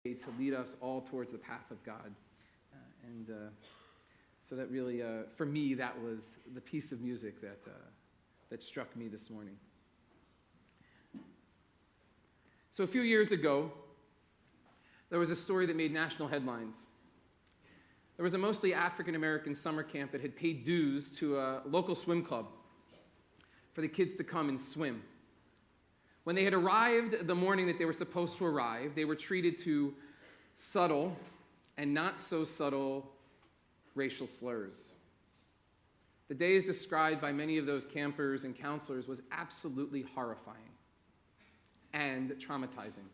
to lead us all towards the path of God. So that really, for me, that was the piece of music that struck me this morning. So a few years ago, there was a story that made national headlines. There was a mostly African-American summer camp that had paid dues to a local swim club for the kids to come and swim. When they had arrived the morning that they were supposed to arrive, they were treated to subtle and not so subtle racial slurs. The day, as described by many of those campers and counselors, was absolutely horrifying and traumatizing.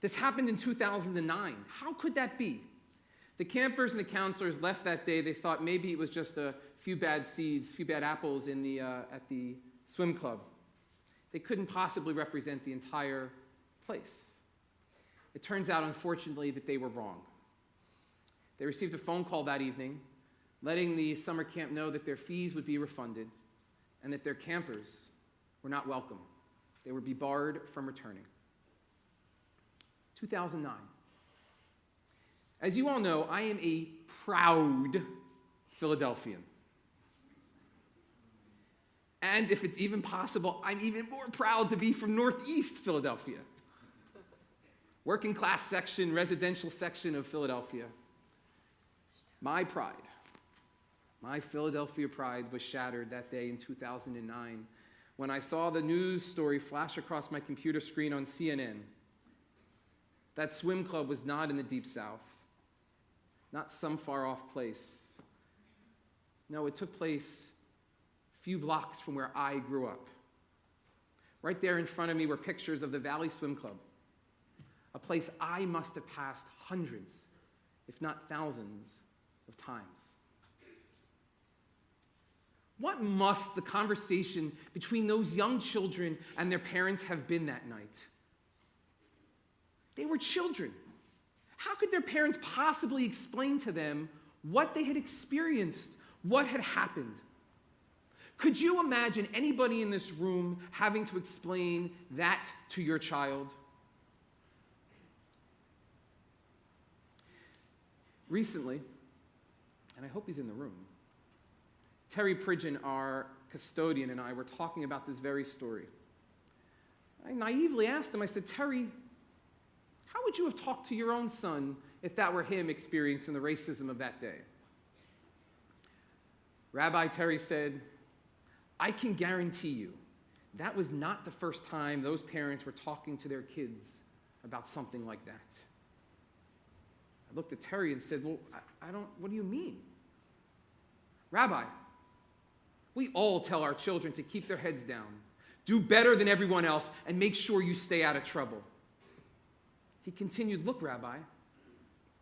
This happened in 2009. How could that be? The campers and the counselors left that day. They thought maybe it was just a few bad seeds, a few bad apples at the swim club. They couldn't possibly represent the entire place. It turns out, unfortunately, that they were wrong. They received a phone call that evening, letting the summer camp know that their fees would be refunded and that their campers were not welcome. They would be barred from returning. 2009. As you all know, I am a proud Philadelphian. And if it's even possible, I'm even more proud to be from Northeast Philadelphia. Working class section, residential section of Philadelphia. My pride, my Philadelphia pride was shattered that day in 2009 when I saw the news story flash across my computer screen on CNN. That swim club was not in the Deep South, not some far-off place. No, it took place a few blocks from where I grew up. Right there in front of me were pictures of the Valley Swim Club, a place I must have passed hundreds, if not thousands, of times. What must the conversation between those young children and their parents have been that night? They were children. How could their parents possibly explain to them what they had experienced, what had happened? Could you imagine anybody in this room having to explain that to your child? Recently, and I hope he's in the room, Terry Pridgeon, our custodian, and I were talking about this very story. I naively asked him, I said, Terry, how would you have talked to your own son if that were him experiencing the racism of that day? Rabbi Terry said, I can guarantee you that was not the first time those parents were talking to their kids about something like that. I looked at Terry and said, well, what do you mean? Rabbi, we all tell our children to keep their heads down, do better than everyone else, and make sure you stay out of trouble. He continued, look, Rabbi,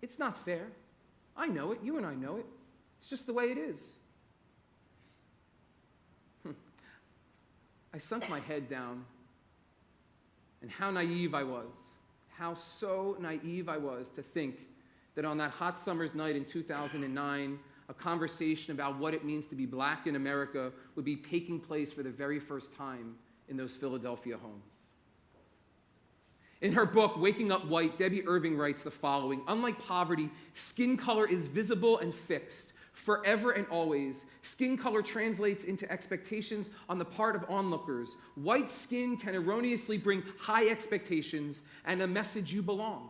it's not fair. I know it. You and I know it. It's just the way it is. I sunk my head down, and how naive I was. How so naive I was to think that on that hot summer's night in 2009, a conversation about what it means to be black in America would be taking place for the very first time in those Philadelphia homes. In her book, Waking Up White, Debbie Irving writes the following: unlike poverty, skin color is visible and fixed, forever and always. Skin color translates into expectations on the part of onlookers. White skin can erroneously bring high expectations and a message you belong.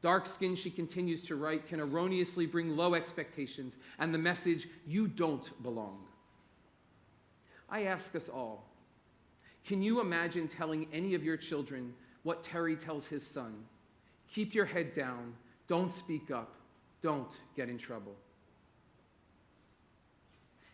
Dark skin, she continues to write, can erroneously bring low expectations and the message you don't belong. I ask us all, can you imagine telling any of your children what Terry tells his son? Keep your head down, don't speak up, don't get in trouble.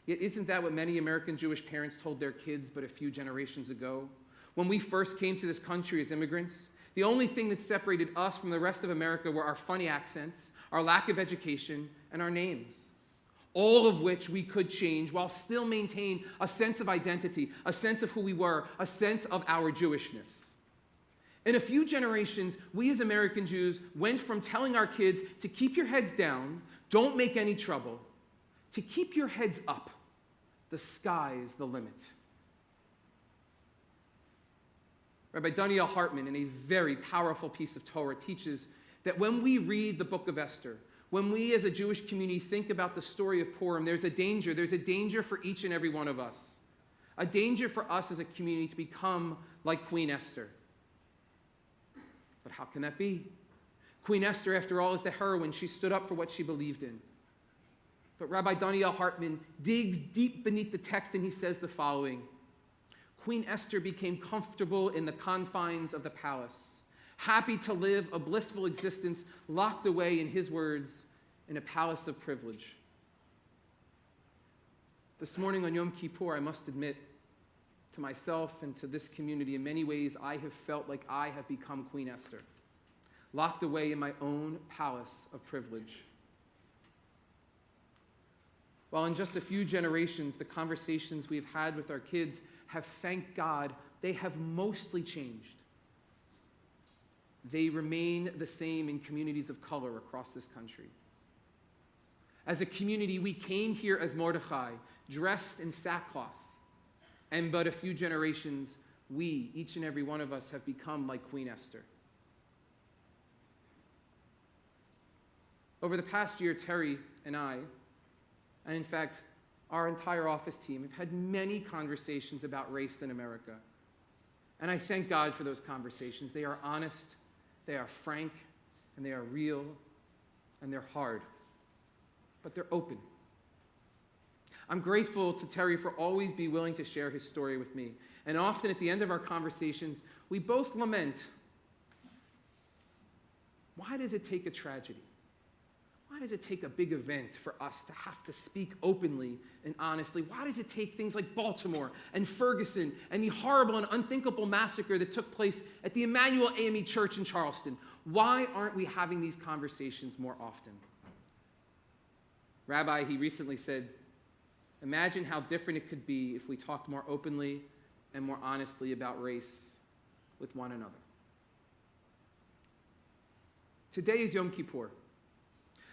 Yet isn't that what many American Jewish parents told their kids but a few generations ago? When we first came to this country as immigrants, the only thing that separated us from the rest of America were our funny accents, our lack of education, and our names, all of which we could change while still maintain a sense of identity, a sense of who we were, a sense of our Jewishness. In a few generations, we as American Jews went from telling our kids to keep your heads down, don't make any trouble, to keep your heads up. The sky's the limit. Rabbi Daniel Hartman, in a very powerful piece of Torah, teaches that when we read the book of Esther, when we as a Jewish community think about the story of Purim, there's a danger. There's a danger for each and every one of us. A danger for us as a community to become like Queen Esther. But how can that be? Queen Esther, after all, is the heroine. She stood up for what she believed in. But Rabbi Daniel Hartman digs deep beneath the text and he says the following. Queen Esther became comfortable in the confines of the palace, happy to live a blissful existence locked away, in his words, in a palace of privilege. This morning on Yom Kippur, I must admit to myself and to this community, in many ways, I have felt like I have become Queen Esther, locked away in my own palace of privilege. While in just a few generations, the conversations we've had with our kids have, thank God, they have mostly changed. They remain the same in communities of color across this country. As a community, we came here as Mordechai, dressed in sackcloth. And but a few generations, we, each and every one of us, have become like Queen Esther. Over the past year, Terry and I, and in fact, our entire office team, have had many conversations about race in America. And I thank God for those conversations. They are honest, they are frank, and they are real, and they're hard. But they're open. I'm grateful to Terry for always being willing to share his story with me. And often at the end of our conversations, we both lament, why does it take a tragedy? Why does it take a big event for us to have to speak openly and honestly? Why does it take things like Baltimore and Ferguson and the horrible and unthinkable massacre that took place at the Emmanuel AME Church in Charleston? Why aren't we having these conversations more often? Rabbi, he recently said, imagine how different it could be if we talked more openly and more honestly about race with one another. Today is Yom Kippur,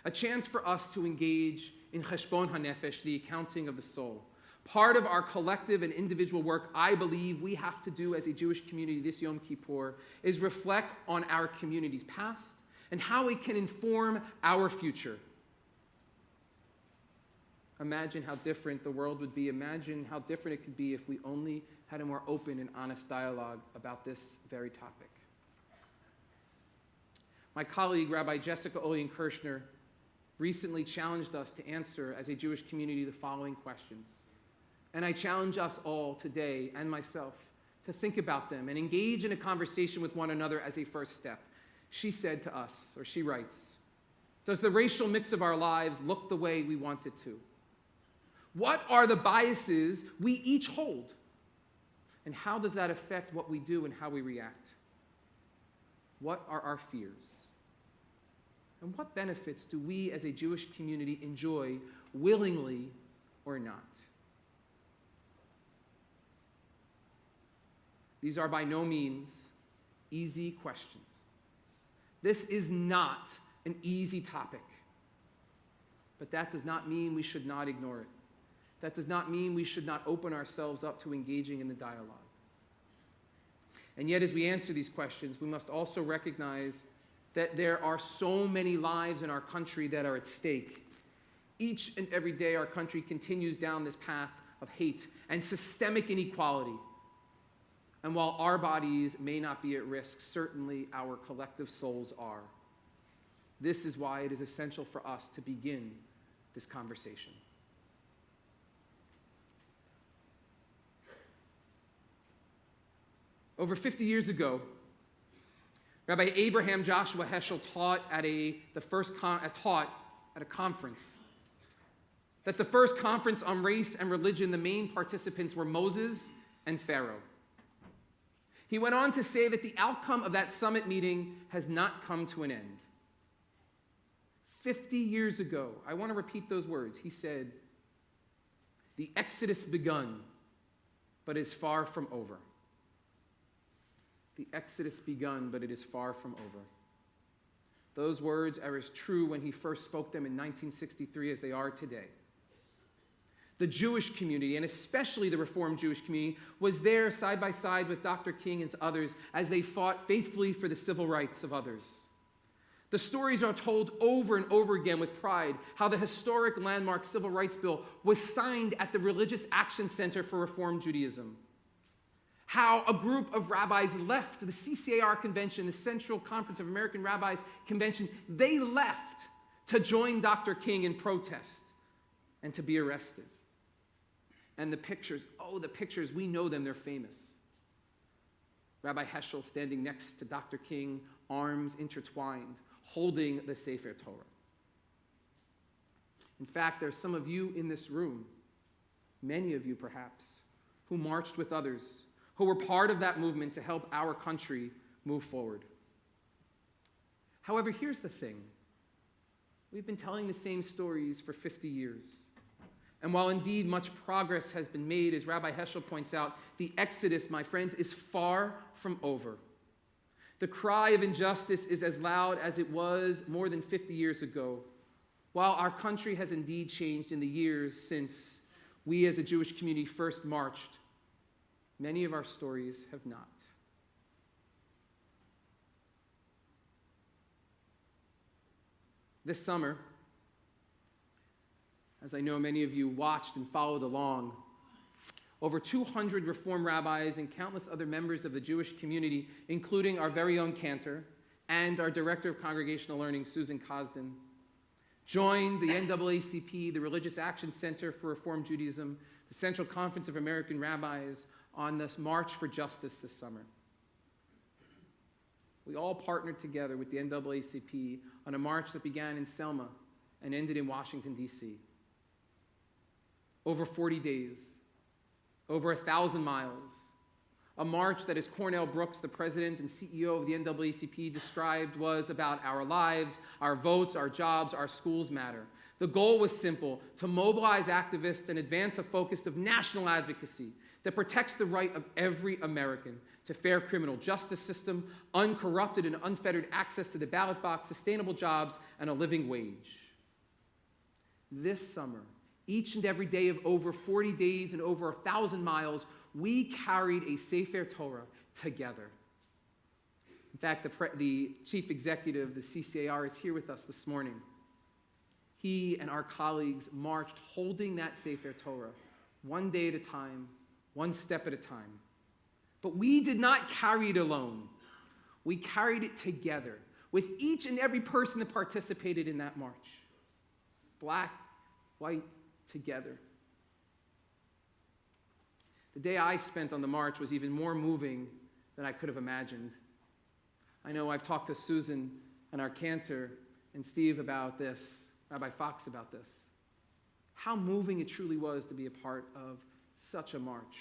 a chance for us to engage in cheshbon hanefesh, the accounting of the soul. Part of our collective and individual work, I believe, we have to do as a Jewish community this Yom Kippur is reflect on our community's past and how it can inform our future. Imagine how different the world would be. Imagine how different it could be if we only had a more open and honest dialogue about this very topic. My colleague, Rabbi Jessica Olien-Kirshner, recently challenged us to answer as a Jewish community the following questions. And I challenge us all today and myself to think about them and engage in a conversation with one another as a first step. She said to us, or she writes, does the racial mix of our lives look the way we want it to? What are the biases we each hold? And how does that affect what we do and how we react? What are our fears? And what benefits do we as a Jewish community enjoy willingly or not? These are by no means easy questions. This is not an easy topic. But that does not mean we should not ignore it. That does not mean we should not open ourselves up to engaging in the dialogue. And yet, as we answer these questions, we must also recognize that there are so many lives in our country that are at stake. Each and every day, our country continues down this path of hate and systemic inequality. And while our bodies may not be at risk, certainly our collective souls are. This is why it is essential for us to begin this conversation. Over 50 years ago, Rabbi Abraham Joshua Heschel taught at a conference that the first conference on race and religion, the main participants were Moses and Pharaoh. He went on to say that the outcome of that summit meeting has not come to an end. 50 years ago, I want to repeat those words. He said, the exodus begun, but is far from over. The exodus begun, but it is far from over. Those words are as true when he first spoke them in 1963 as they are today. The Jewish community, and especially the Reformed Jewish community, was there side by side with Dr. King and others as they fought faithfully for the civil rights of others. The stories are told over and over again with pride how the historic landmark Civil Rights Bill was signed at the Religious Action Center for Reform Judaism. How a group of rabbis left the CCAR convention, the Central Conference of American Rabbis convention. They left to join Dr. King in protest and to be arrested. And the pictures, we know them, they're famous. Rabbi Heschel standing next to Dr. King, arms intertwined, holding the Sefer Torah. In fact, there are some of you in this room, many of you perhaps, who marched with others, who were part of that movement to help our country move forward. However, here's the thing. We've been telling the same stories for 50 years. And while indeed much progress has been made, as Rabbi Heschel points out, the exodus, my friends, is far from over. The cry of injustice is as loud as it was more than 50 years ago. While our country has indeed changed in the years since we as a Jewish community first marched, many of our stories have not. This summer, as I know many of you watched and followed along, over 200 Reform rabbis and countless other members of the Jewish community, including our very own cantor and our Director of Congregational Learning, Susan Cosden, joined the NAACP, the Religious Action Center for Reform Judaism, the Central Conference of American Rabbis, on this March for Justice this summer. We all partnered together with the NAACP on a march that began in Selma and ended in Washington, D.C. Over 40 days, over 1,000 miles, a march that, as Cornell Brooks, the president and CEO of the NAACP, described, was about our lives, our votes, our jobs, our schools matter. The goal was simple: to mobilize activists and advance a focus of national advocacy that protects the right of every American to fair criminal justice system, uncorrupted and unfettered access to the ballot box, sustainable jobs, and a living wage. This summer, each and every day of over 40 days and over 1,000 miles, we carried a Sefer Torah together. In fact, the chief executive of the CCAR is here with us this morning. He and our colleagues marched holding that Sefer Torah one day at a time, one step at a time. But we did not carry it alone. We carried it together with each and every person that participated in that march. Black, white, together. The day I spent on the march was even more moving than I could have imagined. I know I've talked to Susan and our cantor and Steve about this, Rabbi Fox about this. How moving it truly was to be a part of such a march.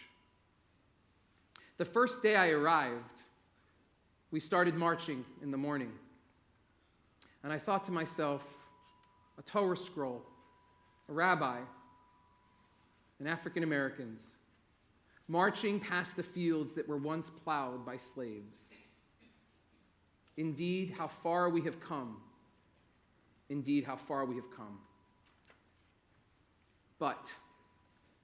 The first day I arrived, we started marching in the morning. And I thought to myself, a Torah scroll, a rabbi, and African Americans marching past the fields that were once plowed by slaves. Indeed, how far we have come. Indeed, how far we have come. But,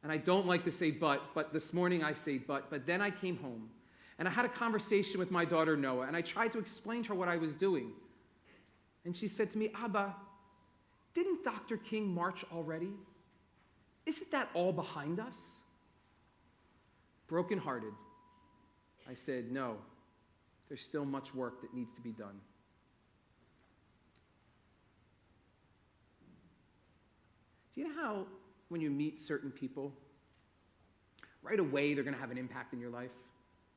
and I don't like to say but this morning I say but then I came home and I had a conversation with my daughter Noah, and I tried to explain to her what I was doing. And she said to me, Abba, didn't Dr. King march already? Isn't that all behind us? Brokenhearted, I said, no, there's still much work that needs to be done. Do you know how when you meet certain people, right away they're going to have an impact in your life?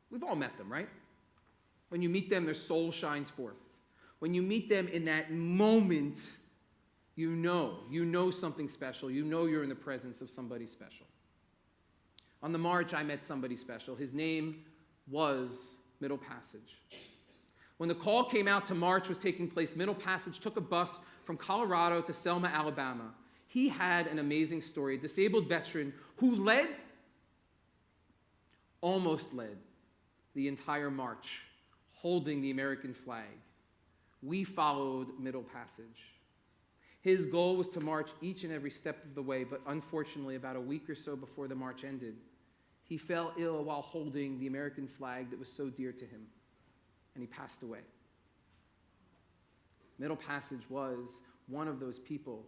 We've all met them, right? When you meet them, their soul shines forth. When you meet them in that moment, you know something special. You know you're in the presence of somebody special. On the march, I met somebody special. His name was Middle Passage. When the call came out to march was taking place, Middle Passage took a bus from Colorado to Selma, Alabama. He had an amazing story, a disabled veteran who almost led the entire march, holding the American flag. We followed Middle Passage. His goal was to march each and every step of the way, but unfortunately, about a week or so before the march ended, he fell ill while holding the American flag that was so dear to him, and he passed away. Middle Passage was one of those people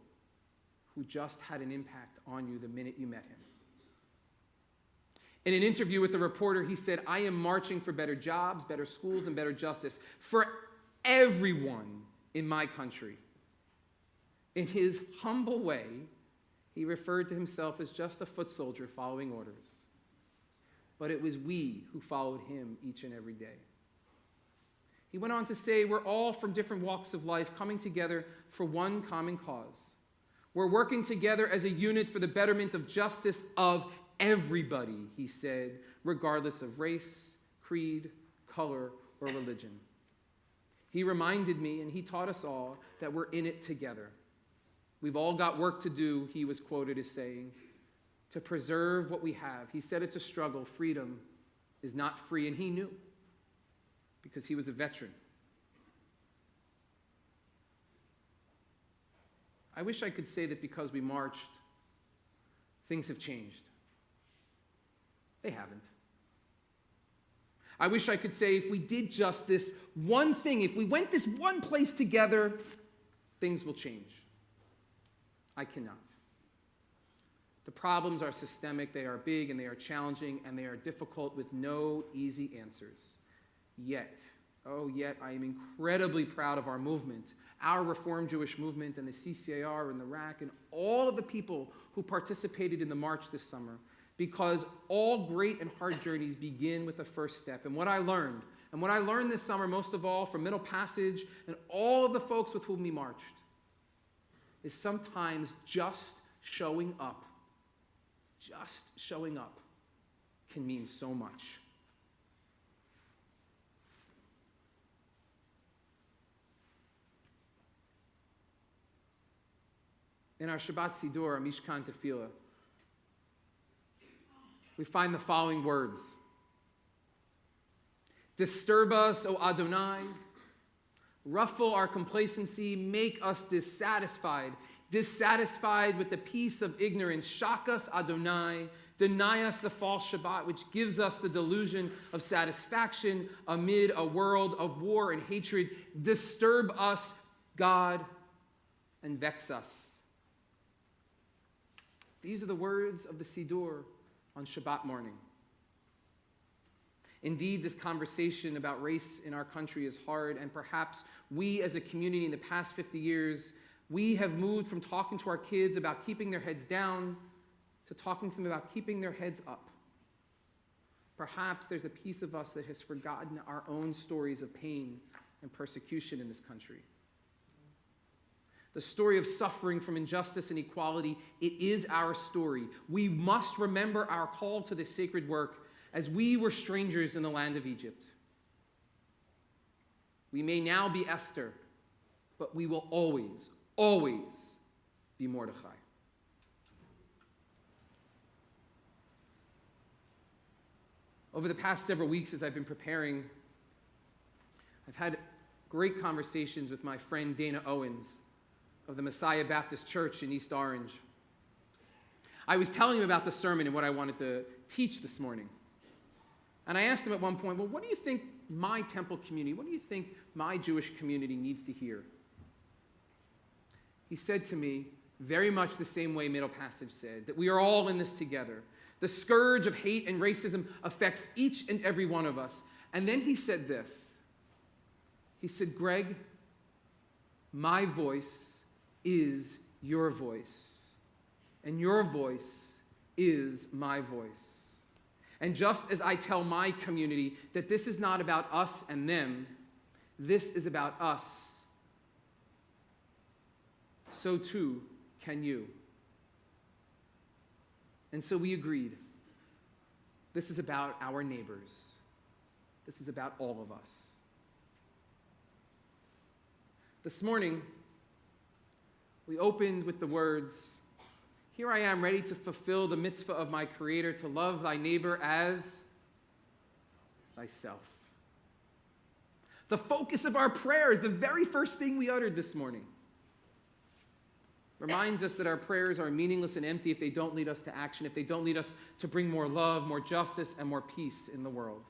who just had an impact on you the minute you met him. In an interview with the reporter, he said, "I am marching for better jobs, better schools, and better justice for everyone in my country." In his humble way, he referred to himself as just a foot soldier following orders. But it was we who followed him each and every day. He went on to say, "We're all from different walks of life coming together for one common cause. We're working together as a unit for the betterment of justice of everybody," he said, "regardless of race, creed, color, or religion." He reminded me, and he taught us all, that we're in it together. We've all got work to do, he was quoted as saying, to preserve what we have. He said it's a struggle. Freedom is not free, and he knew, because he was a veteran. I wish I could say that because we marched, things have changed. They haven't. I wish I could say if we did just this one thing, if we went this one place together, things will change. I cannot. The problems are systemic, they are big, and they are challenging, and they are difficult with no easy answers. Yet, I am incredibly proud of our movement, our Reformed Jewish movement, and the CCAR and the RAC, and all of the people who participated in the march this summer, because all great and hard journeys begin with the first step. And what I learned this summer, most of all, from Middle Passage and all of the folks with whom we marched, is sometimes just showing up can mean so much. In our Shabbat Siddur, our Mishkan Tefillah, we find the following words. "Disturb us, O Adonai. Ruffle our complacency, make us dissatisfied with the peace of ignorance. Shock us, Adonai. Deny us the false Shabbat, which gives us the delusion of satisfaction amid a world of war and hatred. Disturb us, God, and vex us." These are the words of the Siddur on Shabbat morning. Indeed, this conversation about race in our country is hard, and perhaps we as a community in the past 50 years, we have moved from talking to our kids about keeping their heads down to talking to them about keeping their heads up. Perhaps there's a piece of us that has forgotten our own stories of pain and persecution in this country. The story of suffering from injustice and equality, it is our story. We must remember our call to this sacred work as we were strangers in the land of Egypt. We may now be Esther, but we will always, always be Mordechai. Over the past several weeks as I've been preparing, I've had great conversations with my friend Dana Owens of the Messiah Baptist Church in East Orange. I was telling him about the sermon and what I wanted to teach this morning. And I asked him at one point, well, what do you think my temple community, what do you think my Jewish community needs to hear? He said to me, very much the same way Middle Passage said, that we are all in this together. The scourge of hate and racism affects each and every one of us. And then he said this. He said, Greg, my voice is your voice, and your voice is my voice. And just as I tell my community that this is not about us and them, this is about us, so too can you. And so we agreed. This is about our neighbors. This is about all of us. This morning, we opened with the words, "Here I am ready to fulfill the mitzvah of my Creator, to love thy neighbor as thyself." The focus of our prayers, the very first thing we uttered this morning. Reminds us that our prayers are meaningless and empty if they don't lead us to action, if they don't lead us to bring more love, more justice, and more peace in the world.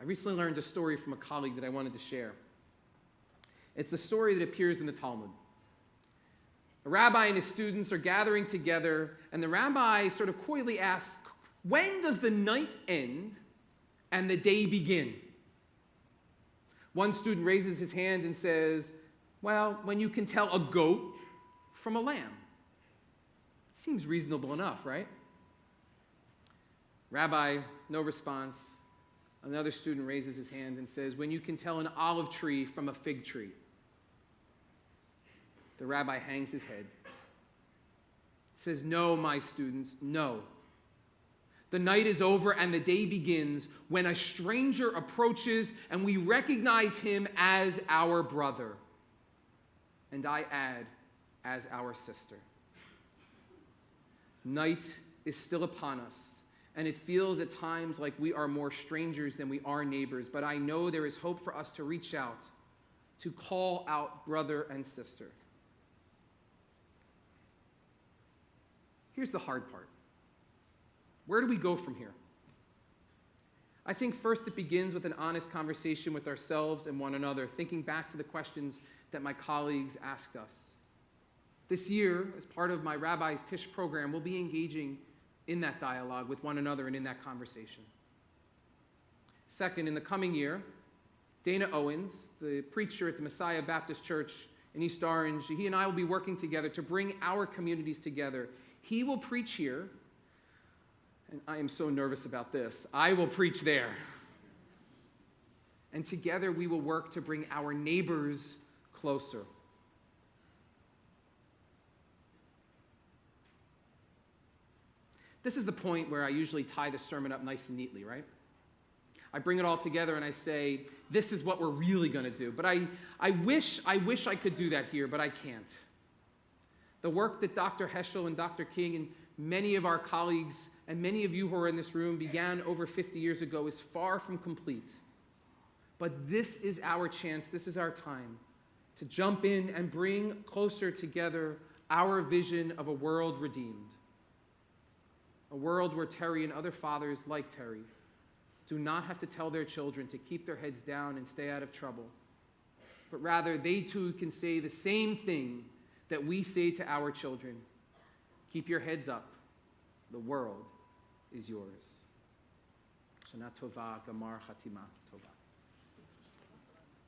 I recently learned a story from a colleague that I wanted to share. It's the story that appears in the Talmud. A rabbi and his students are gathering together, and the rabbi sort of coyly asks, when does the night end and the day begin? One student raises his hand and says, well, when you can tell a goat from a lamb. Seems reasonable enough, right? Rabbi, no response. Another student raises his hand and says, when you can tell an olive tree from a fig tree. The rabbi hangs his head. Says, no, my students, no. The night is over and the day begins when a stranger approaches and we recognize him as our brother. And I add, as our sister. Night is still upon us, and it feels at times like we are more strangers than we are neighbors, but I know there is hope for us to reach out, to call out brother and sister. Here's the hard part. Where do we go from here? I think first it begins with an honest conversation with ourselves and one another, thinking back to the questions that my colleagues asked us. This year, as part of my Rabbi's Tish program, we'll be engaging in that dialogue with one another and in that conversation. Second, in the coming year, Dana Owens, the preacher at the Messiah Baptist Church in East Orange, he and I will be working together to bring our communities together. He will preach here, and I am so nervous about this. I will preach there. And together we will work to bring our neighbors closer. This is the point where I usually tie the sermon up nice and neatly, right? I bring it all together and I say, this is what we're really going to do. But I wish I could do that here, but I can't. The work that Dr. Heschel and Dr. King and many of our colleagues and many of you who are in this room began over 50 years ago is far from complete. But this is our chance, this is our time to jump in and bring closer together our vision of a world redeemed. A world where Terry and other fathers like Terry do not have to tell their children to keep their heads down and stay out of trouble, but rather they too can say the same thing that we say to our children. Keep your heads up. The world is yours. Shana Tova, Gamar Chatima Tova.